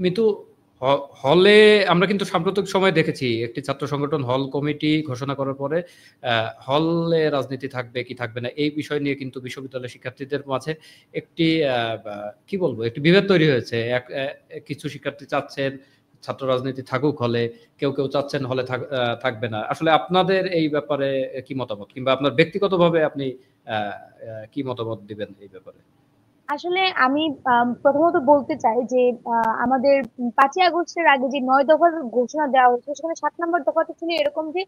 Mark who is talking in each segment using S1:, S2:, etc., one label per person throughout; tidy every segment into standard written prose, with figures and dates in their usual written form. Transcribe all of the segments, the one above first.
S1: মিতু, হলে আমরা কিন্তু সাম্প্রতিক সময়ে দেখেছি একটি ছাত্র সংগঠন হল কমিটি ঘোষণা করার পরে হলে রাজনীতি থাকবে কি থাকবে না এই বিষয় নিয়ে কিন্তু বিশ্ববিদ্যালয়ের শিক্ষার্থীদের মাঝে একটি কি বলবো একটি বিভেদ তৈরি হয়েছে। কিছু শিক্ষার্থী চাচ্ছেন ছাত্র রাজনীতি থাকুক হলে, কেউ কেউ চাচ্ছেন হলে থাকবে না। আসলে আপনাদের এই ব্যাপারে কি মতামত, কিংবা আপনার ব্যক্তিগতভাবে আপনি কি মতামত দিবেন এই ব্যাপারে?
S2: আসলে আমি প্রথমত বলতে চাই যে আমাদের 5ই আগস্টের আগে যে 9 দফার ঘোষণা দেওয়া হয়েছিল, সেখানে 7 নম্বর দফাতে ছিল এরকম যে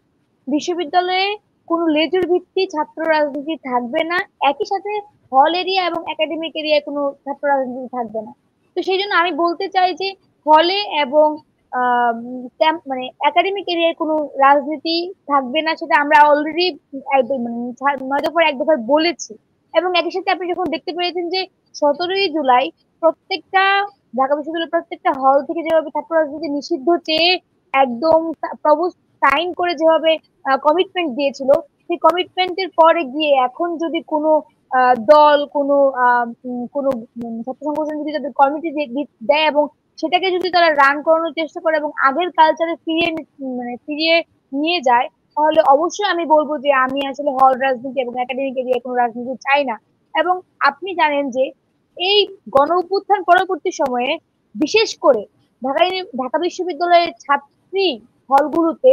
S2: বিশ্ববিদ্যালয়ে কোনো লেজুর ভিত্তি ছাত্র রাজনীতি থাকবে না, একই সাথে হল এরিয়া এবং একাডেমিক এরিয়ায় কোনো ছাত্র রাজনীতি থাকবে না। তো সেই জন্য আমি বলতে চাই যে হলে এবং মানে একাডেমিক এরিয়ায় কোনো রাজনীতি থাকবে না, সেটা আমরা অলরেডি মানে 9 দফার 1 দফায় বলেছি। এবং একই সাথে আপনি যখন দেখতে পেয়েছেন যে 17ই জুলাই প্রত্যেকটা ঢাকা বিশ্ববিদ্যালয়ের প্রত্যেকটা হল থেকে যেভাবে ছাত্র রাজনীতি নিষিদ্ধ চেয়ে একদম সাইন করে যেভাবে কমিটমেন্ট দিয়েছিল, সেই কমিটমেন্টের পরে গিয়ে এখন যদি কোনো দল কোনো ছাত্র সংগঠন যদি তাদের কমিটি দেয় এবং সেটাকে যদি তারা রান করানোর চেষ্টা করে এবং আগের কালচারে ফিরিয়ে নিয়ে যায়, তাহলে অবশ্যই আমি বলবো যে আমি আসলে হল রাজনীতি এবং একাডেমিক এরিয়ায় কোনো রাজনীতি চাই না। এবং আপনি জানেন যে এই গণ অভ্যুত্থান পরবর্তী সময়ে বিশেষ করে ঢাকা বিশ্ববিদ্যালয়ের ছাত্রী হলগুলোতে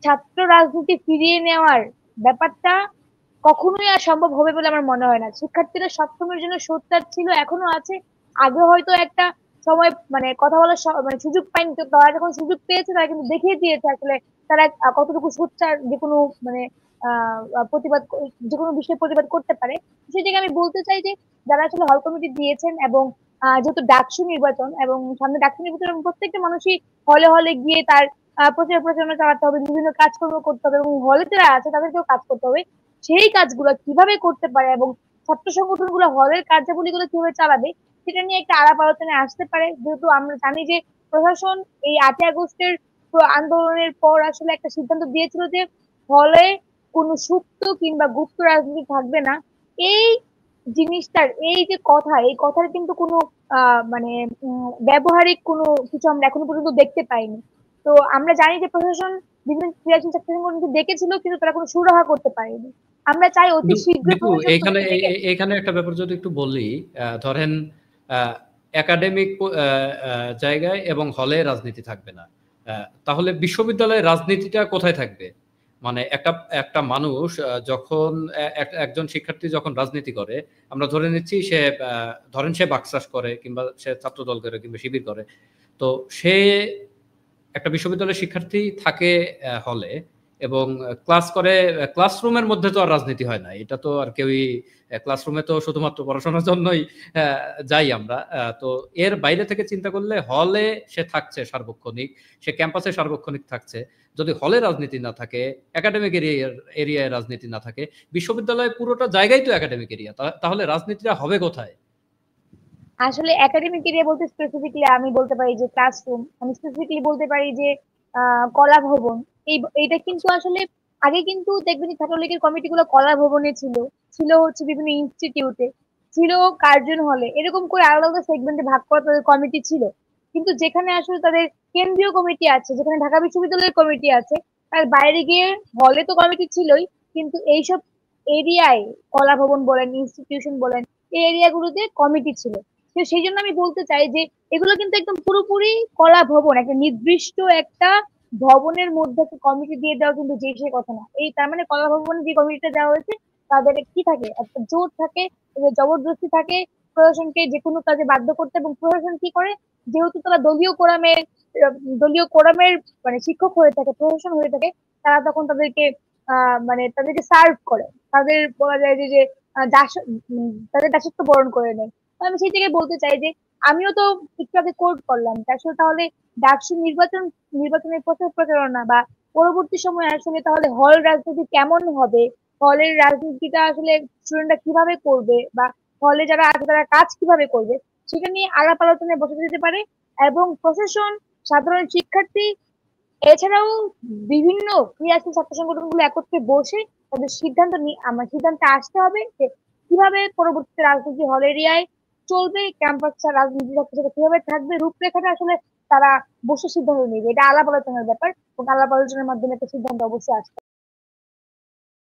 S2: ছাত্র রাজনীতি ফিরিয়ে নেওয়ার ব্যাপারটা কখনোই আর সম্ভব হবে বলে আমার মনে হয় না। শিক্ষার্থীরা সবসময়ের জন্য সোচ্চার ছিল, এখনো আছে। আগে হয়তো একটা সময় মানে কথা বলার মানে সুযোগ পায়নি, তো তারা যখন সুযোগ পেয়েছে তারা কিন্তু দেখিয়ে দিয়েছে আসলে তারা কতটুকু সোচ্চার যে কোনো মানে যে কোনো বিষয়ে প্রতিবাদ করতে পারে। সেই জায়গায় আমি বলতে চাই যে যারা আসলে হল কমিটি দিয়েছেন এবং যেহেতু ডাকসু নির্বাচন এবং সামনে ডাকসু নির্বাচন এবং প্রত্যেকটা মানুষই হলে হলে গিয়ে তার প্রচার প্রচারণা চালাতে হবে, বিভিন্ন কাজকর্ম করতে হবে এবং হলে যারা আছে তাদেরকেও কাজ করতে হবে। সেই কাজগুলো কিভাবে করতে পারে এবং ছাত্র সংগঠন গুলো হলের কার্যাবলী গুলো কিভাবে চালাবে, সেটা নিয়ে একটা আলাপ আলোচনায় আসতে পারে। যেহেতু আমরা জানি যে প্রশাসন এই 8ই আগস্টের আন্দোলনের পর আসলে একটা সিদ্ধান্ত দিয়েছিল যে হলে কোনো সুপ্ত কিংবা গুপ্ত রাজনীতি থাকবে না। এই জিনিসটার এই যে কথা, এই কথার কিন্তু কোনো মানে ব্যবহারিক কোনো কিছু আমরা এখনো পর্যন্ত দেখতে পাইনি। তো আমরা জানি যে প্রশাসন বিভিন্ন ক্রিয়াশীল ছাত্র সংগঠনকে ডেকেছিল, কিন্তু তারা কোনো সুরাহা করতে পারেনি। আমরা চাই অতি শীঘ্র
S1: কিন্তু
S2: প্রশাসন
S1: এইখানে
S2: তাদেরকে ডেকে।
S1: এইখানে একটা ব্যাপার যদি একটু বলি, ধরেন একাডেমিক জায়গায় এবং হলে রাজনীতি থাকবে না, তাহলে বিশ্ববিদ্যালয়ের রাজনীতিটা কোথায় থাকবে? মানে একটা একটা মানুষ যখন একজন শিক্ষার্থী যখন রাজনীতি করে, আমরা ধরে নিচ্ছি সে ধরেন সে বাকচাষ করে কিংবা সে ছাত্রদল করে কিংবা শিবির করে, তো সে একটা বিশ্ববিদ্যালয়ের শিক্ষার্থী থাকে হলে এবং ক্লাস করে। ক্লাসরুমের মধ্যে তো আর রাজনীতি হয় না, এটা তো আর কেউই ক্লাসরুমে তো শুধুমাত্র পড়াশোনার জন্যই যাই আমরা। তো এর বাইরে থেকে চিন্তা করলে হলে সে থাকছে সার্বক্ষণিক, সে ক্যাম্পাসে সার্বক্ষণিক থাকছে। যদি হলে রাজনীতি না থাকে, একাডেমিক এরিয়ায় রাজনীতি না থাকে, বিশ্ববিদ্যালয় পুরোটা জায়গায় তো একাডেমিক এরিয়া, তাহলে রাজনীতিটা হবে কোথায়?
S2: আসলে একাডেমিক এরিয়া বলতে স্পেসিফিকলি আমি বলতে পারি যে ক্লাসরুম, আমি স্পেসিফিকলি বলতে পারি যে কলা ভবন। এইটা কিন্তু আসলে আগে কিন্তু দেখবেন যে ছাত্রলীগের কমিটি গুলো কলা ভবনে ছিল, ছিল হচ্ছে বিভিন্ন ইনস্টিটিউটে, ছিল কার্জন হলে, এরকম করে আলাদা আলাদা সেগমেন্টে ভাগ করা তাদের কমিটি ছিল। কিন্তু যেখানে আসলে তাদের কেন্দ্রীয় কমিটি আছে, যেখানে ঢাকা বিশ্ববিদ্যালয়ের কমিটি আছে, তার বাইরে গিয়ে হলে তো কমিটি ছিলই, কিন্তু এইসব এরিয়ায় কলা ভবন বলেন, ইনস্টিটিউশন বলেন, এই এরিয়াগুলোতে কমিটি ছিল। তো সেই জন্য আমি বলতে চাই যে এগুলো কিন্তু একদম পুরোপুরি কলা ভবন, একটা নির্দিষ্ট একটা ভবনের মধ্যে একটা কমিটি দিয়ে দেওয়া কিন্তু যে সে কথা না। এই তার মানে কলা ভবনে যে কমিটিটা দেওয়া হয়েছে তাদের কি থাকে, একটা জোর থাকে, জবরদস্তি থাকে প্রশাসনকে যে কোনো কাজে বাধ্য করতে। এবং প্রশাসন কি করে, যেহেতু তারা দলীয় কোরামের মানে শিক্ষক হয়ে থাকে, প্রশাসন হয়ে থাকে, তারা তখন তাদেরকে মানে তাদেরকে সার্ভ করে, তাদের বলা যায় যে যে তাদের দাসত্ব বরণ করে নেয়। তো আমি সেই থেকে বলতে চাই যে আমিও তো একটু আগে কোট করলাম যে আসলে তাহলে ডাকসু নির্বাচনের প্রচার প্রচারণা বা পরবর্তী সময়ে আসলে তাহলে হল রাজনীতি কেমন হবে, হলের রাজনীতিটা আসলে স্টুডেন্টরা কিভাবে করবে বা হলে যারা আছে তারা কাজ কিভাবে করবে, সেটা নিয়ে আলাপ আলোচনায় বসে যেতে পারে। এবং প্রশাসন, সাধারণ শিক্ষার্থী, এছাড়াও বিভিন্ন ক্রিয়াশীল ছাত্র সংগঠনগুলো একত্রে বসে তাদের সিদ্ধান্তে আসতে হবে যে কিভাবে পরবর্তীতে রাজনীতি হল এরিয়ায় চলবে, ক্যাম্পাস ছাড়া রাজনীতি সেটা কিভাবে থাকবে, রূপরেখাটা আসলে তারা বসে সিদ্ধান্ত নেবে। এটা আলাপ আলোচনার ব্যাপার এবং আলাপ আলোচনার মাধ্যমে একটা সিদ্ধান্ত অবশ্যই আসবে।